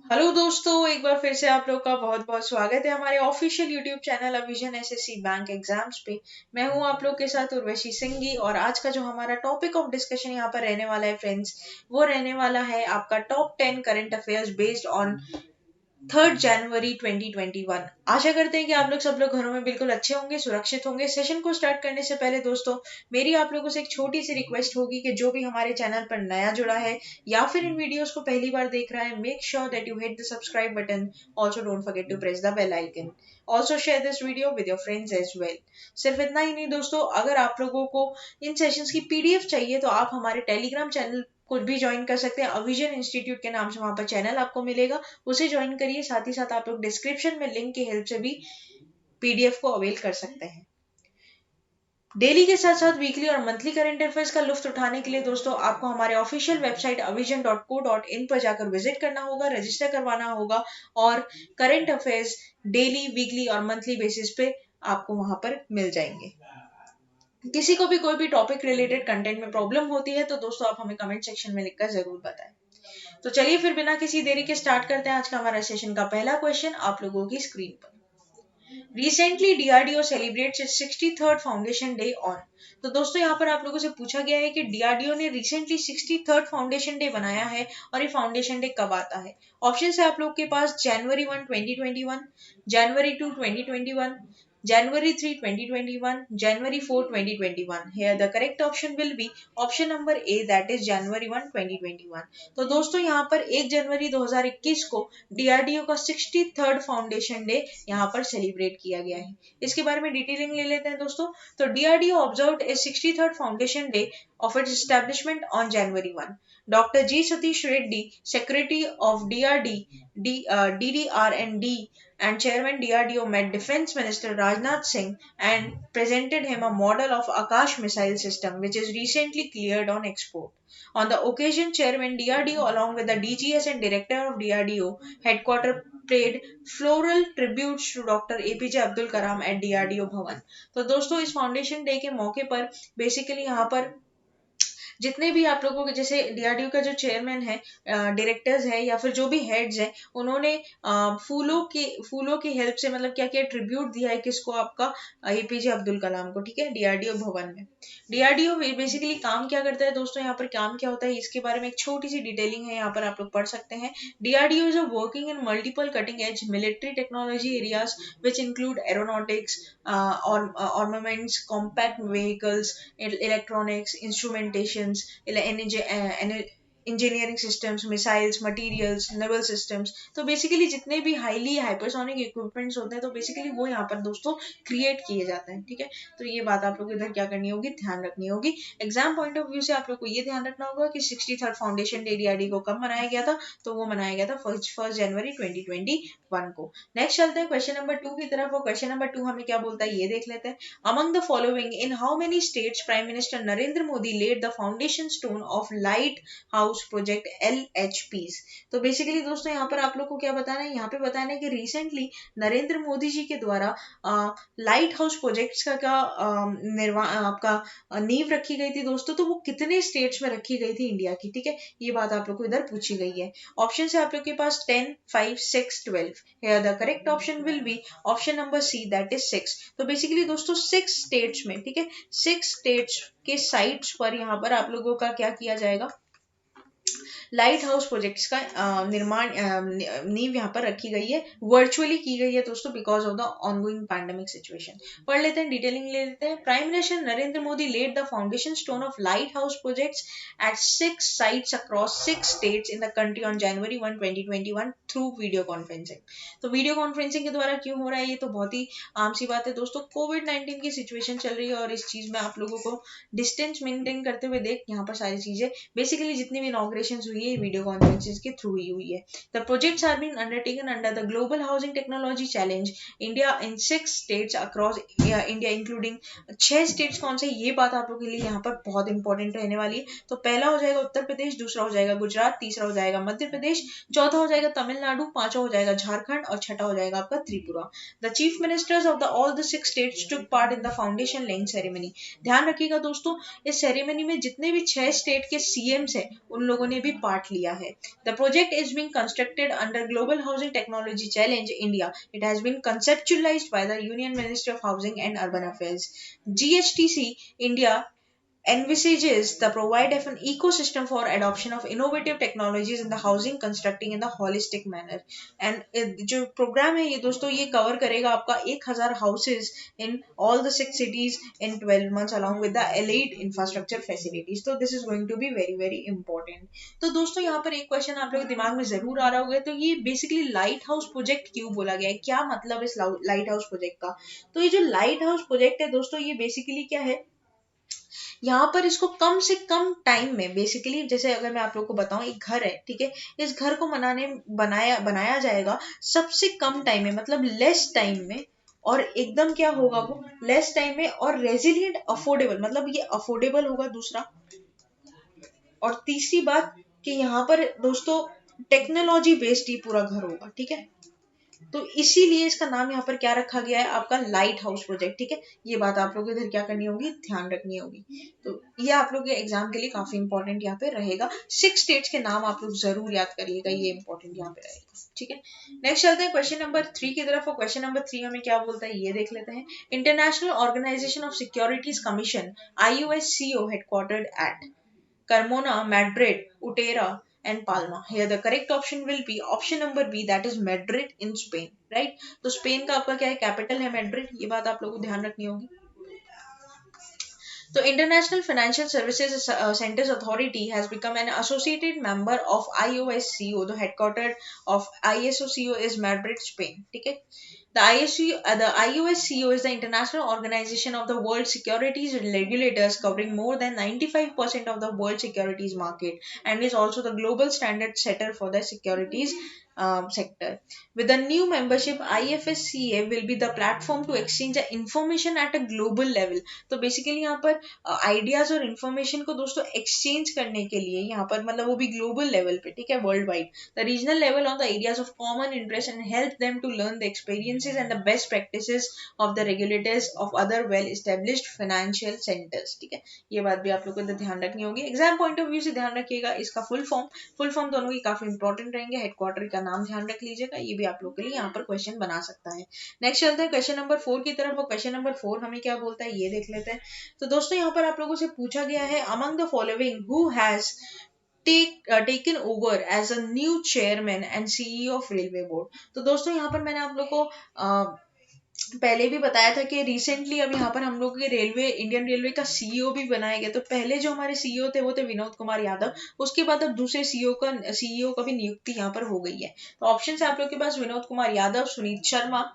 Hello दोस्तों, एक बार फिर से आप लोग का बहुत बहुत स्वागत है हमारे ऑफिशियल यूट्यूब चैनल अविजन एसएससी बैंक एग्जाम्स पे। मैं हूं आप लोग के साथ उर्वशी सिंघी और आज का जो हमारा टॉपिक ऑफ डिस्कशन यहाँ पर रहने वाला है फ्रेंड्स, वो रहने वाला है आपका top 10 current affairs based on 3 जनवरी 2021। आशा करते हैं कि आप लोग सब लोग घरों में बिल्कुल अच्छे होंगे, सुरक्षित होंगे। सेशन को स्टार्ट करने से पहले दोस्तों, मेरी आप लोगों से एक छोटी सी रिक्वेस्ट होगी कि जो भी हमारे चैनल पर नया जुड़ा है या फिर इन वीडियोस को पहली बार देख रहा है, make sure that you hit the subscribe button. Also don't forget to press the bell icon. Also share this video with your friends as well. सिर्फ इतना ही नहीं दोस्तों, अगर आप लोगों को इन सेशंस की पीडीएफ चाहिए तो आप हमारे टेलीग्राम चैनल कुछ भी ज्वाइन कर सकते हैं। अविजन इंस्टीट्यूट के नाम से वहां पर चैनल आपको मिलेगा, उसे ज्वाइन करिए। साथ ही साथ आप लोग डिस्क्रिप्शन में लिंक की हेल्प से भी पीडीएफ को अवेल कर सकते हैं। डेली के साथ साथ वीकली और मंथली करंट अफेयर्स का लुफ्त उठाने के लिए दोस्तों आपको हमारे ऑफिशियल वेबसाइट avision.co.in पर जाकर विजिट करना होगा, रजिस्टर करवाना होगा और करंट अफेयर्स डेली, वीकली और मंथली बेसिस पे आपको वहां पर मिल जाएंगे। किसी को भी कोई भी टॉपिक रिलेटेड कंटेंट में प्रॉब्लम होती है तो दोस्तों आप हमें कमेंट सेक्शन में लिखकर जरूर बताएं। तो चलिए फिर बिना किसी देरी के स्टार्ट करते हैं आज का हमारा सेशन का पहला क्वेश्चन आप लोगों की स्क्रीन पर। Recently DRDO celebrates its 63rd foundation day on. तो दोस्तों यहाँ पर आप लोगों से पूछा गया है कि डीआरडीओ ने रिसेंटली 63rd फाउंडेशन डे बनाया है और ये फाउंडेशन डे कब आता है। ऑप्शन है आप लोग के पास जनवरी 1 2021, जनवरी 2 2021, January 3, 2021, January 4, 2021. Here the correct option will be option number A, that is January 1, 2021. तो दोस्तों यहाँ पर 1 जनवरी 2021 को डीआरडीओ का 63rd फाउंडेशन डे यहाँ पर सेलिब्रेट किया गया है। इसके बारे में डिटेलिंग ले लेते हैं दोस्तों। तो DRDO observed A 63rd foundation day of its establishment on January 1. Dr. G. Satish Reddy, Secretary of DDR&D and Chairman DRDO met Defence Minister Rajnath Singh and presented him a model of Akash missile system which is recently cleared on export. On the occasion, Chairman DRDO along with the DGS and Director of DRDO headquarters paid floral tributes to Dr. APJ Abdul Kalam at DRDO Bhavan. तो दोस्तों इस foundation day के मौके पर basically यहाँ पर जितने भी आप लोगों के जैसे डीआरडीओ का जो चेयरमैन है, डायरेक्टर्स है या फिर जो भी हेड्स हैं, उन्होंने फूलों की हेल्प से मतलब क्या क्या ट्रिब्यूट दिया है किसको, आपका एपीजे अब्दुल कलाम को। ठीक है, डीआरडीओ भवन में। डीआरडीओ बेसिकली काम क्या करता है दोस्तों, यहाँ पर काम क्या होता है इसके बारे में एक छोटी सी डिटेलिंग है, यहाँ पर आप लोग पढ़ सकते हैं। DRDO is working in multiple cutting edge military technology areas which include aeronautics, armaments, compact vehicles, electronics, instrumentations, engineering systems, missiles, materials, naval systems. तो बेसिकली जितने भी हाईली हाइपरसोनिक इक्विपमेंट्स होते हैं तो बेसिकली वो यहाँ पर दोस्तों क्रिएट किए जाते हैं। ठीक है, तो ये बात आप लोग को इधर क्या करनी होगी, ध्यान रखनी होगी। एग्जाम पॉइंट ऑफ व्यू से आप लोग को ये ध्यान रखना होगा कि 63rd फाउंडेशन डे डीआरडी को कब मनाया गया था, तो वो मनाया गया था 1 जनवरी 2021 को। नेक्स्ट चलते हैं क्वेश्चन नंबर 2 की तरफ। और क्वेश्चन नंबर 2 हमें क्या बोलता है ये देख लेते हैं। Among the following in how many states prime minister Narendra Modi laid the foundation stone of light house project LHPs। तो बेसिकली दोस्तों यहाँ पर आप लोग को क्या बताना है, यहाँ पे बताना है कि रिसेंटली नरेंद्र मोदी जी के द्वारा लाइट हाउस प्रोजेक्ट्स का क्या आपका नींव रखी गई थी दोस्तों, तो वो कितने स्टेट्स में रखी गई थी इंडिया की। ठीक है, ये बात आप लोग को इधर पूछी गई है। ऑप्शन है आप लोग के पास 10, 5, 6, 12। Here the correct option will be option number C, that is 6। तो बेसिकली दोस्तों 6 स्टेट्स में, ठीक है, 6 स्टेट्स के साइट्स पर यहाँ पर आप लोगों का क्या किया जाएगा, लाइट हाउस प्रोजेक्ट्स का निर्माण नींव यहाँ पर रखी गई है, वर्चुअली की गई है दोस्तों because of the ongoing pandemic situation. पढ़ लेते हैं, डिटेलिंग ले लेते हैं। Prime minister Narendra Modi laid the foundation stone of light house projects at 6 sites across 6 states in the country on January 1, 2021 through video conferencing. तो वीडियो कॉन्फ्रेंसिंग के द्वारा क्यों हो रहा है, ये तो बहुत ही आम सी बात है दोस्तों। कोविड-19 की सिचुएशन चल रही है और इस चीज में आप लोगों को डिस्टेंस मेंटेन करते हुए देख यहाँ पर सारी चीजें बेसिकली जितनी भी इनॉग्रेशन हुई है वीडियो कॉन्फ्रेंसेस के थ्रू ही हुई है। The projects are being undertaken under the global housing technology challenge India in 6 states across India including 6 states कौन से, ये बात आप लोगों के लिए यहाँ पर बहुत इंपॉर्टेंट रहने वाली है। तो पहला हो जाएगा उत्तर प्रदेश, दूसरा हो जाएगा गुजरात, तीसरा हो जाएगा मध्य प्रदेश, चौथा हो जाएगा तमिलनाडु, पांचवा हो जाएगा झारखंड और छठा हो जाएगा आपका Tripura. The chief ministers of the all the 6 states took part in the foundation laying ceremony. ध्यान रखिएगा दोस्तों, इस सेरेमनी में जितने भी 6 स्टेट के सीएम्स हैं उन लोगों ने भी पार्ट लिया है। The project is being constructed under global housing technology challenge India. It has been conceptualized by the Union Ministry of Housing and Urban Affairs. GHTC India envisages the provide of an ecosystem for adoption of innovative technologies in the housing constructing in the holistic manner. And जो programme है ये दोस्तों ये cover करेगा आपका 1000 houses in all the 6 cities in 12 months along with the elite infrastructure facilities. तो this is going to be very very important. तो दोस्तों यहाँ पर एक क्वेश्चन आप लोग के दिमाग में जरूर आ रहा होगा, तो ये बेसिकली लाइट हाउस प्रोजेक्ट क्यों बोला गया है, क्या मतलब इस लाइट हाउस प्रोजेक्ट का। तो ये जो लाइट हाउस प्रोजेक्ट है दोस्तों ये बेसिकली क्या है, यहाँ पर इसको कम से कम टाइम में, बेसिकली जैसे अगर मैं आप लोग को बताऊं एक घर है, ठीक है, इस घर को बनाया जाएगा सबसे कम टाइम में, मतलब लेस टाइम में, और एकदम क्या होगा वो लेस टाइम में, और रेजिलिएंट अफोर्डेबल, मतलब ये अफोर्डेबल होगा दूसरा, और तीसरी बात कि यहाँ पर दोस्तों टेक्नोलॉजी बेस्ड ही पूरा घर होगा, ठीक है। तो इसीलिए इसका नाम यहाँ पर क्या रखा गया है आपका लाइट हाउस प्रोजेक्ट, ठीक है। ये बात आप लोग इधर क्या करनी होगी, ध्यान रखनी होगी। तो ये आप लोग के एग्जाम के लिए काफी इंपॉर्टेंट यहाँ पे रहेगा। 6 स्टेट्स के नाम आप लोग जरूर याद करिएगा, ये इंपॉर्टेंट यहाँ पे रहेगा, ठीक है। नेक्स्ट चलते हैं क्वेश्चन नंबर 3 की तरफ, और क्वेश्चन नंबर 3 हमें क्या बोलता है ये देख लेते हैं। International organization of securities commission IUSCO headquartered at Carmona, Madrid, Utera, and Palma. Here the correct option will be option number B, that is Madrid in Spain, right? तो स्पेन का आपका क्या है, कैपिटल है मैड्रिड, ये बात आप लोगों को ध्यान रखनी होगी। तो international financial services centres authority has become an associated member of IOSCO. The headquarter of ISOCO is Madrid, Spain, ठीक है। The IOSCO is the international organization of the world securities regulators covering more than 95% of the world securities market and is also the global standard setter for the securities sector. With the new membership, IFSCA will be the platform to exchange the information at a global level. तो basically यहाँ पर ideas और information को दोस्तों exchange करने के लिए यहाँ पर मतलब वो भी global level पे, ठीक है, worldwide, the regional level on the areas of common interest and help them to learn the experiences and the best practices of the regulators of other well established financial centers, ठीक है। ये बात भी आप लोगों को ध्यान रखनी होगी, एग्जाम पॉइंट ऑफ व्यू से ध्यान रखिएगा। इसका फुल फॉर्म दोनों की काफी इंपॉर्टेंट रहेंगे, हेडक्वार्टर का नाम ध्यान रख लीजिएगा, ये भी आप लोग के लिए यहाँ पर क्वेश्चन बना सकता है। नेक्स्ट चलते हैं क्वेश्चन नंबर 4 की तरफ, और क्वेश्चन नंबर 4 हमें क्या बोलता है ये देख लेते हैं। तो दोस्तों यहाँ पर आप लोगों से पूछा गया है, among the following who has taken over as a new chairman and CEO of railway board। तो दोस्तों यहाँ पर मैंने आप लोग को पहले भी बताया था कि रिसेंटली अब यहाँ पर हम लोग के इंडियन रेलवे का सीईओ भी बनाया गया। तो पहले जो हमारे सीईओ थे वो थे विनोद कुमार यादव, उसके बाद अब दूसरे सीईओ का भी नियुक्ति यहाँ पर हो गई है। तो ऑप्शन है आप लोग के पास Vinod Kumar Yadav, Sunit Sharma,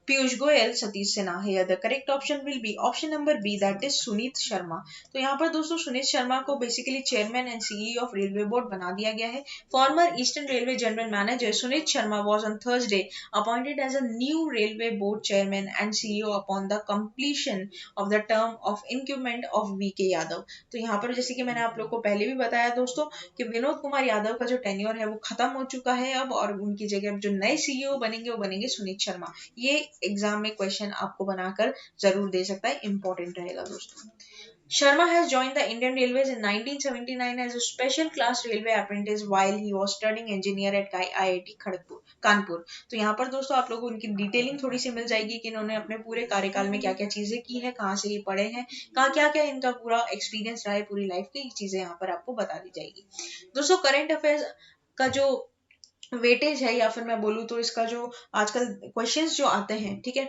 Piyush Goyal, Satish Sinha. Here the correct option will be option number B, that is Sunit Sharma. तो यहाँ पर दोस्तों सुनीत शर्मा को basically chairman and CEO of railway board बना दिया गया है। Former eastern railway general manager Sunit Sharma was on Thursday appointed as a new railway board chairman and CEO upon the completion of the term of increment of VK Yadav. तो यहाँ पर जैसे कि मैंने आप लोग को पहले भी बताया दोस्तों कि विनोद कुमार यादव का जो टेन्योर है वो खत्म हो चुका है अब, और उनकी जगह जो नए सीईओ बनेंगे वो बनेंगे सुनीत शर्मा। ये एग्जाम में क्वेश्चन आपको बनाकर जरूर दे सकता है, इंपॉर्टेंट रहेगा दोस्तों। Sharma has joined the Indian Railways in 1979 as a special class railway apprentice while he was studying engineer at IIT Kanpur. तो यहाँ पर दोस्तों आप लोगों को उनकी डिटेलिंग थोड़ी सी मिल जाएगी कि इन्होंने अपने पूरे कार्यकाल में क्या क्या चीजें की है, कहाँ से ये पढ़े हैं, कहाँ क्या क्या इनका पूरा एक्सपीरियंस रहा है पूरी लाइफ की, ये चीजें यहाँ पर आपको बता दी जाएगी। दोस्तों करंट अफेयर्स का जो वेटेज है, या फिर मैं बोलूँ तो इसका जो आजकल क्वेश्चंस जो आते हैं, ठीक है,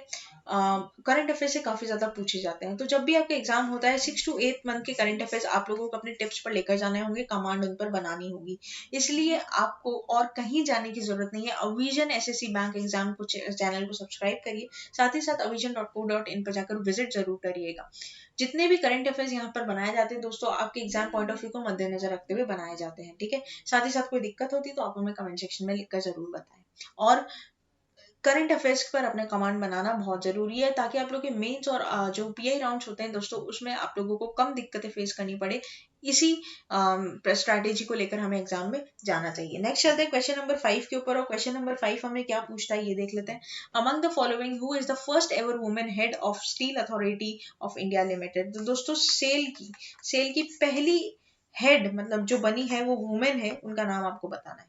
करंट अफेयर से काफी ज्यादा पूछे जाते हैं। तो जब भी आपका एग्जाम होता है 6 to 8 मंथ के करंट अफेयर्स आप लोगों को अपने टिप्स पर लेकर जाने होंगे, कमांड उन पर बनानी होगी, इसलिए आपको और कहीं जाने की जरूरत नहीं है। अविजन SSC बैंक एग्जाम को चैनल को सब्सक्राइब करिए, साथ ही साथ avision.co.in पर जाकर विजिट जरूर करिएगा। जितने भी करंट अफेयर्स यहाँ पर बनाए जाते हैं दोस्तों आपके एग्जाम पॉइंट ऑफ व्यू को मद्देनजर रखते हुए बनाए जाते हैं, ठीक है। साथ ही साथ कोई दिक्कत होती है तो आप हमें कमेंट सेक्शन में लिखकर जरूर बताएं। और करंट अफेयर्स पर अपने कमांड बनाना बहुत जरूरी है ताकि आप लोग के मेंस और जो PI राउंड्स होते हैं दोस्तों उसमें आप लोगों को कम दिक्कतें फेस करनी पड़े। इसी स्ट्रैटेजी को लेकर हमें एग्जाम में जाना चाहिए। नेक्स्ट चलते हैं क्वेश्चन नंबर 5 के ऊपर, और क्वेश्चन नंबर 5 हमें क्या पूछता है ये देख लेते हैं। Among the following who is the first ever women head of steel authority of India limited. तो दोस्तों सेल की पहली हेड मतलब जो बनी है वो वुमेन है, उनका नाम आपको बताना है।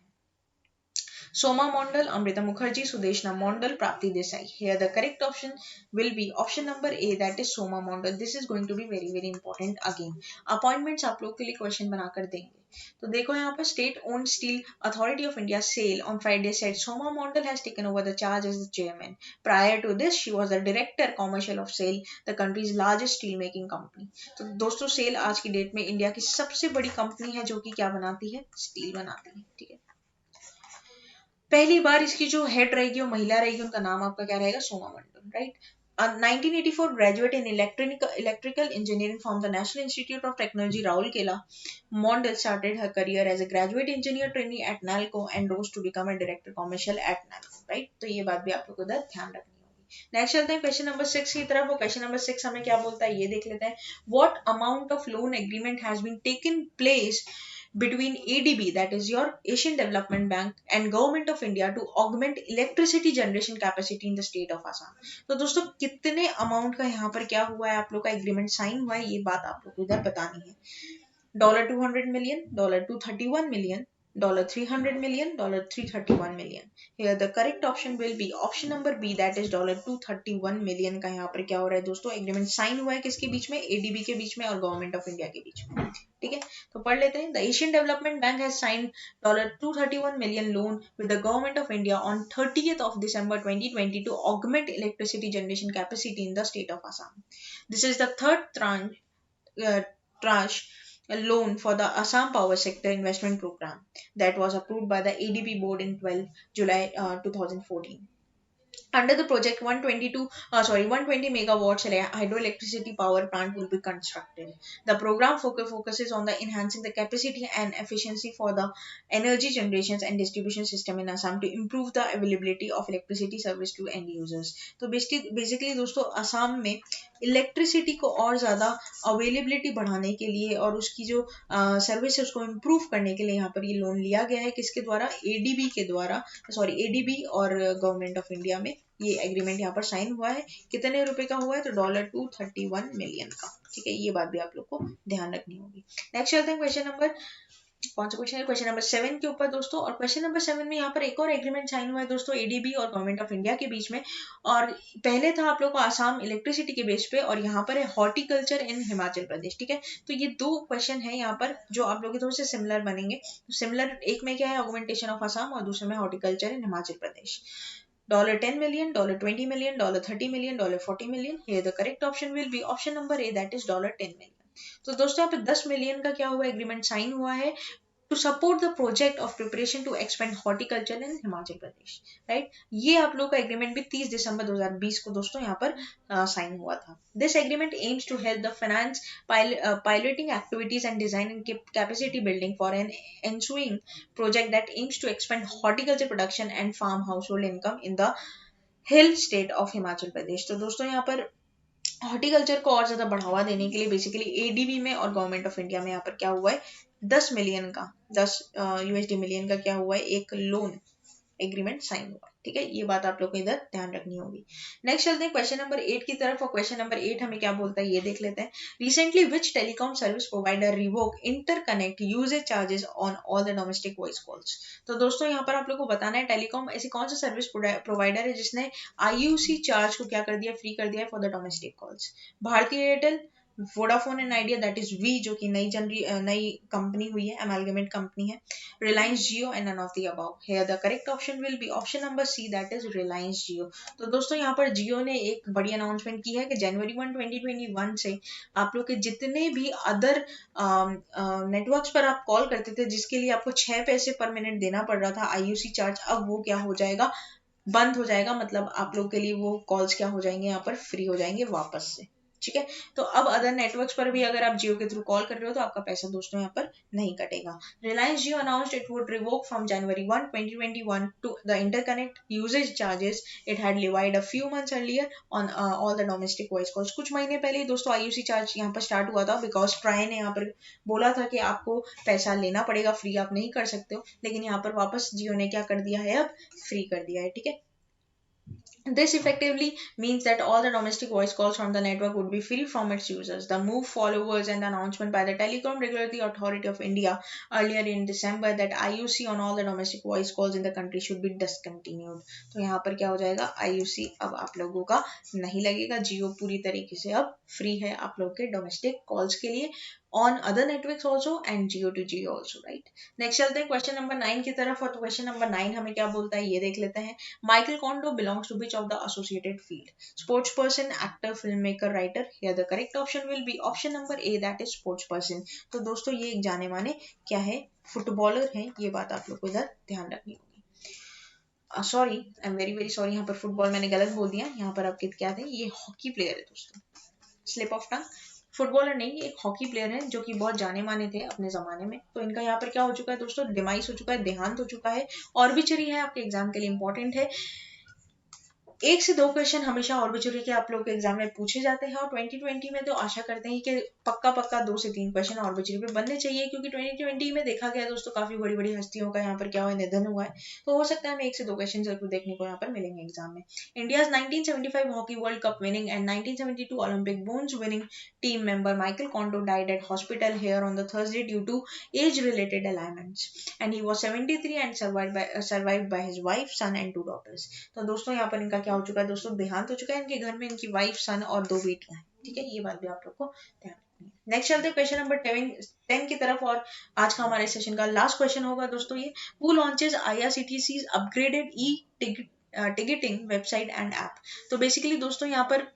Soma Mondal, Amrita Mukherjee, Sudeshna Mondal, Prapti Desai. Here the correct option will be option number A, that is Soma Mondal. This is going to be very very important again. Appointments आप लोग के लिए question बनाकर देंगे। तो देखो यहाँ पर state owned steel authority of India SAIL on Friday said Soma Mondal has taken over the charge as the chairman. Prior to this, she was the director commercial of SAIL, the country's largest steel making company. तो दोस्तों cell आज की date में India की सबसे बड़ी company है जो कि क्या बनाती है, स्टील बनाती है। ठीक है, पहली बार इसकी जो हेड रहेगी वो महिला रहेगी, उनका नाम आपका क्या रहेगा, सोमा मंडल, right. 1984 graduate in electrical engineering from the National Institute of Technology Rourkela, Mondal started her career as a graduate engineer trainee at NALCO and rose to become a director commercial at NALCO, right। तो ये बात भी आप लोग को ध्यान रखनी होगी। नेक्स्ट चलते हैं क्वेश्चन नंबर 6 की तरफ। वो क्वेश्चन नंबर 6 हमें क्या बोलता है ये देख लेते हैं। What amount of loan agreement has been taken place between ADB, that is your Asian Development Bank, and Government of India to augment electricity generation capacity in the state of Assam। तो दोस्तों कितने amount का यहाँ पर क्या हुआ है, आप लोग का एग्रीमेंट साइन हुआ है, ये बात आप लोग को इधर बतानी है। $200 million, $231 million, $300 million, $331 million। Here the correct option will be option number B, that is $231 million का यहाँ पर क्या हो रहा है दोस्तों, एग्रीमेंट साइन हुआ है किसके बीच में, ADB के बीच में और गवर्नमेंट ऑफ इंडिया के बीच में। ठीक है, तो पढ़ लेते हैं। The Asian development bank has signed $231 million loan with the government of India on 30th of December 2020 to augment electricity generation capacity in the state of Assam. This is the third tranche a loan for the Assam Power Sector Investment Program that was approved by the ADB board in 12 July 2014. Under the project, 120 megawatts hydroelectricity power plant will be constructed. The program focuses on the enhancing the capacity and efficiency for the energy generations and distribution system in Assam to improve the availability of electricity service to end users. तो basically दोस्तों असम में electricity को और ज़्यादा availability बढ़ाने के लिए और उसकी जो सर्विस है उसको इम्प्रूव करने के लिए यहाँ पर ये लोन लिया गया है। किसके द्वारा, एडीबी के द्वारा, एडीबी और गवर्नमेंट ऑफ इंडिया में ये एग्रीमेंट यहाँ पर साइन हुआ है। कितने रुपए का हुआ है, तो $231 million का। ठीक है, ये बात भी आप लोग को ध्यान रखनी होगी। नेक्स्ट चलते हैं क्वेश्चन नंबर, कौन सा क्वेश्चन है, क्वेश्चन नंबर 7 के ऊपर दोस्तों। और क्वेश्चन नंबर 7 में यहाँ पर एक और एग्रीमेंट साइन हुआ है दोस्तों, एडीबी और गवर्नमेंट ऑफ इंडिया के बीच में। और पहले था आप लोग को आसाम इलेक्ट्रिसिटी के बेस पे, और यहाँ पर है हॉर्टिकल्चर इन हिमाचल प्रदेश। ठीक है, तो ये दो क्वेश्चन है यहाँ पर जो आप लोग थोड़े से सिमिलर बनेंगे। सिमिलर एक में क्या है, ऑगमेंटेशन ऑफ आसाम, और दूसरे में horticulture in Himachal Pradesh. $10 million, $20 million, $30 million, $40 million. Here the correct option will be option number A, that is $10 million. तो दोस्तों यहाँ पे 10 मिलियन का क्या हुआ, एग्रीमेंट साइन हुआ है to support the project of preparation to expand horticulture in Himachal Pradesh, right. ये आप लोग का एग्रीमेंट भी 30 दिसंबर 2020 को दोस्तों यहाँ पर साइन हुआ था। This agreement aims to help the finance piloting activities and design and capacity building for an ensuing project that aims to expand horticulture production and farm household income in the hill state of Himachal Pradesh. तो दोस्तों यहाँ पर horticulture को और ज्यादा बढ़ावा देने के लिए बेसिकली एडीबी में और गवर्नमेंट ऑफ इंडिया में यहाँ पर क्या हुआ है, 10 मिलियन का, 10 USD मिलियन का क्या हुआ है, एक लोन एग्रीमेंट साइन हुआ। ठीक है, ये बात आप लोग को इधर ध्यान रखनी होगी। नेक्स्ट चलते हैं क्वेश्चन नंबर 8 की तरफ। और क्वेश्चन नंबर 8 हमें क्या बोलता है ये देख लेते हैं। Recently which telecom service provider revoke interconnect usage charges on all the domestic voice calls. तो दोस्तों यहाँ पर आप लोग को बताना है टेलीकॉम ऐसी कौन सा सर्विस प्रोवाइडर है जिसने IUC चार्ज को क्या कर दिया, फ्री कर दिया फॉर द डोमेस्टिक कॉल्स। भारतीय Airtel, Vodafone and Idea, that is Vi, जो कि नई कंपनी हुई है, अमेलगमेंट कंपनी है, Reliance Jio and none of the above. Here the correct option will be option number C, that is Reliance Jio. तो दोस्तों यहाँ पर जियो ने एक बड़ी अनाउंसमेंट की है कि जनवरी 1, 2021 से आप लोग के जितने भी अदर नेटवर्क्स पर आप कॉल करते थे जिसके लिए आपको 6 पैसे पर मिनट देना पड़ रहा था IUC चार्ज, अब वो क्या हो जाएगा, बंद हो जाएगा। मतलब आप लोग के लिए वो कॉल्स क्या हो जाएंगे, यहाँ पर फ्री हो जाएंगे वापस से। ठीक है, तो अब अदर नेटवर्क्स पर भी अगर आप जियो के थ्रू कॉल कर रहे हो तो आपका पैसा दोस्तों यहाँ पर नहीं कटेगा। Reliance Jio announced it would revoke from January 1, 2021 to the interconnect usage charges it had levied a few months earlier on all the domestic voice calls. कुछ महीने पहले ही दोस्तों IUC चार्ज यहाँ पर स्टार्ट हुआ था, बिकॉज ट्राई ने यहाँ पर बोला था कि आपको पैसा लेना पड़ेगा, फ्री आप नहीं कर सकते हो, लेकिन यहाँ पर वापस जियो ने क्या कर दिया है, अब फ्री कर दिया है। ठीक है, This effectively means that all the domestic voice calls from the network would be free from its users. The move follows an announcement by the Telecom Regulatory Authority of India earlier in December that IUC on all the domestic voice calls in the country should be discontinued. तो यहाँ पर क्या हो जाएगा, IUC अब आप लोगों का नहीं लगेगा. जियो पूरी तरीके से अब फ्री है आप लोगों के डोमेस्टिक कॉल्स के लिए on other networks also and Geo to Geo also, right? Next चलते हैं क्वेश्चन नंबर 9 की तरफ. और क्वेश्चन नंबर 9 हमें क्या बोलता है ये देख लेते हैं. Michael Kondo belongs to which of the associated field? Sports person, actor, filmmaker, writer. Here the correct option will be option number A, that is sports person. तो दोस्तों ये एक जाने माने क्या है, फुटबॉलर है. ये बात आप लोग को इधर ध्यान रखनी होगी. Sorry, I am very very sorry, यहाँ पर फुटबॉल मैंने गलत बोल दिया. यहाँ पर आपके क्या थे, ये हॉकी प्लेयर है दोस्तों. Slip of tongue. फुटबॉलर नहीं, एक हॉकी प्लेयर है जो कि बहुत जाने माने थे अपने जमाने में. तो इनका यहाँ पर क्या हो चुका है दोस्तों, डिमाइस हो चुका है, देहांत हो चुका है. ऑर्बिचरी है आपके एग्जाम के लिए इंपॉर्टेंट है. 1 से 2 क्वेश्चन हमेशा ऑर्बिचरी के आप लोग के एग्जाम में पूछे जाते हैं. और 2020 में तो आशा करते हैं कि पक्का 2 से 3 क्वेश्चन ऑर्बिचरी पे बनने चाहिए, क्योंकि 2020 में देखा गया दोस्तों काफी बड़ी बड़ी हस्तियों का यहाँ पर क्या हुआ, निधन हुआ है. तो हो सकता है हमें 1 से 2 क्वेश्चन जरूर देखने को यहाँ पर मिलेंगे एग्जाम में. India's 1975 hockey world cup winning and 1972 Olympic bronze winning team member Michael Kondo died at hospital here on the Thursday due to age-related ailments, and he was 73 and survived by his wife, son and 2 daughters. तो दोस्तों यहाँ पर इनका क्या हो चुका है दोस्तों, देहांत हो चुका है. इनके घर में इनकी वाइफ, सन और 2 बेटियां हैं. ठीक है, ये बात भी आप लोग को ध्यान रखनी है. नेक्स्ट चलते हैं क्वेश्चन नंबर 10 की तरफ. और आज का हमारे सेशन का लास्ट क्वेश्चन होगा दोस्तों ये. Who launches IRCTC's upgraded ticketing website and app. तो बेसिकली दोस्तों यहाँ पर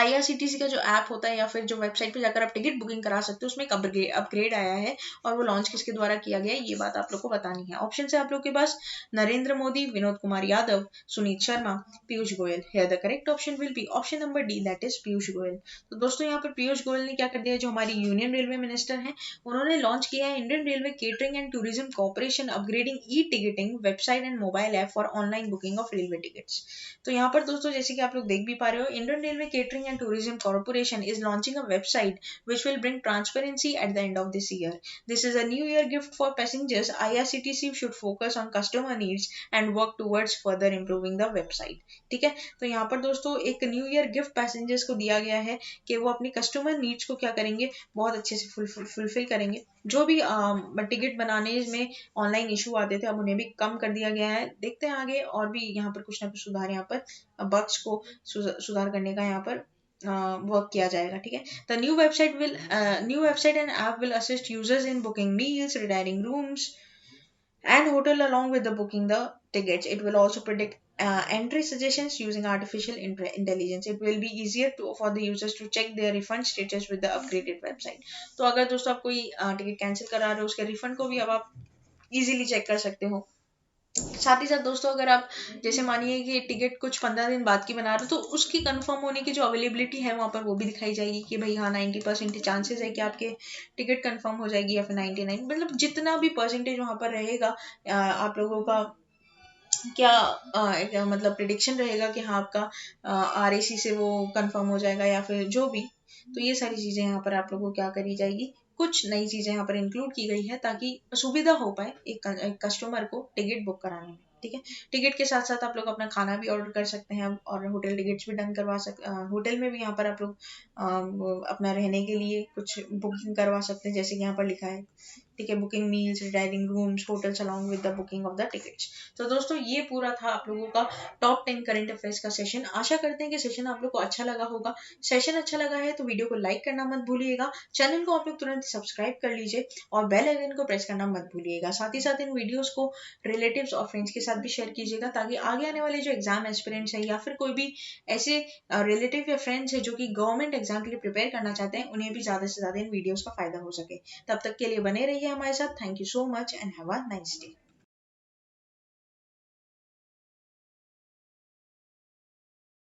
IRCTC का जो ऐप होता है या फिर जो वेबसाइट पे जाकर आप टिकट बुकिंग करा सकते हो, उसमें एक अपग्रेड आया है. और वो लॉन्च किसके द्वारा किया गया है, ये बात आप लोग को बतानी है. ऑप्शन है आप लोग के पास Narendra Modi, Vinod Kumar Yadav, Sunit Sharma, Piyush Goyal. Here the correct option will be option number D, that is Piyush Goyal. तो दोस्तों यहाँ पर पीयूष गोयल ने क्या कर दिया, जो हमारी यूनियन रेलवे मिनिस्टर हैं, उन्होंने लॉन्च किया है Indian railway catering and tourism corporation upgrading ticketing website and mobile app for online booking of railway tickets. तो यहाँ पर दोस्तों जैसे कि आप लोग देख भी पा रहे हो, Indian railway catering and tourism Corporation is launching a website which will bring transparency at the end of this year. This is a new year gift for passengers. IRCTC should focus on customer needs and work towards further improving the website. ठीक है, तो यहाँ पर दोस्तों एक new year gift passengers को दिया गया है कि वो अपनी कस्टमर नीड्स को क्या करेंगे, बहुत अच्छे से फुलफिल करेंगे. जो भी टिकट बनाने में ऑनलाइन इशू आते थे, अब उन्हें भी कम कर दिया गया है. देखते हैं आगे और भी यहाँ पर कुछ ना कुछ सुधार, यहाँ पर बग्स को सुधार करने का यहाँ पर वर्क किया जाएगा. ठीक है, the new website and app will assist users in booking meals, retiring rooms and hotel along with the booking the tickets. It will also predict entry suggestions using artificial intelligence. It will be easier for the users to check their refund status with the upgraded website. तो अगर दोस्तों आप कोई ticket cancel करा रहे हो, उसके refund को भी अब आप इजीली चेक कर सकते हो. साथ ही साथ दोस्तों अगर आप जैसे मानिए कि टिकट कुछ 15 दिन बाद की बना रहे हो, तो उसकी कंफर्म होने की जो अवेलेबिलिटी है वहाँ पर वो भी दिखाई जाएगी कि भाई हाँ 90% चांसेस है कि आपके टिकट कंफर्म हो जाएगी, या फिर 99, मतलब जितना भी परसेंटेज वहाँ पर रहेगा आप लोगों का क्या मतलब प्रिडिक्शन रहेगा कि हाँ आपका RAC से वो कंफर्म हो जाएगा या फिर जो भी. तो ये सारी चीजें यहाँ पर आप लोगों को क्या करी जाएगी, कुछ नई चीजें यहाँ पर इंक्लूड की गई है ताकि सुविधा हो पाए एक कस्टमर को टिकट बुक कराने में. ठीक है, टिकट के साथ साथ आप लोग अपना खाना भी ऑर्डर कर सकते हैं और होटल टिकट्स भी डन करवा सकते. होटल में भी यहाँ पर आप लोग अपना रहने के लिए कुछ बुकिंग करवा सकते हैं, जैसे कि यहाँ पर लिखा है. ठीक है, booking meals, retiring rooms, hotels along with the booking of the tickets. तो दोस्तों ये पूरा था आप लोगों का टॉप 10 करंट अफेयर्स का सेशन. आशा करते हैं कि सेशन आप लोग को अच्छा लगा होगा. सेशन अच्छा लगा है तो वीडियो को लाइक करना मत भूलिएगा. चैनल को आप लोग तुरंत सब्सक्राइब कर लीजिए और बेल आइकन को प्रेस करना मत भूलिएगा. साथ ही साथ इन वीडियोस को रिलेटिव्स और फ्रेंड्स के साथ भी शेयर कीजिएगा, ताकि आगे आने वाले जो एग्जाम एस्पिरेंट्स है या फिर कोई भी ऐसे रिलेटिव या फ्रेंड्स है जो कि गवर्नमेंट एग्जाम के लिए प्रिपेयर करना चाहते हैं, उन्हें भी ज्यादा से ज्यादा इन वीडियोस का फायदा हो सके. तब तक के लिए बने रहिए हमारे साथ. Thank you so much and have a nice day.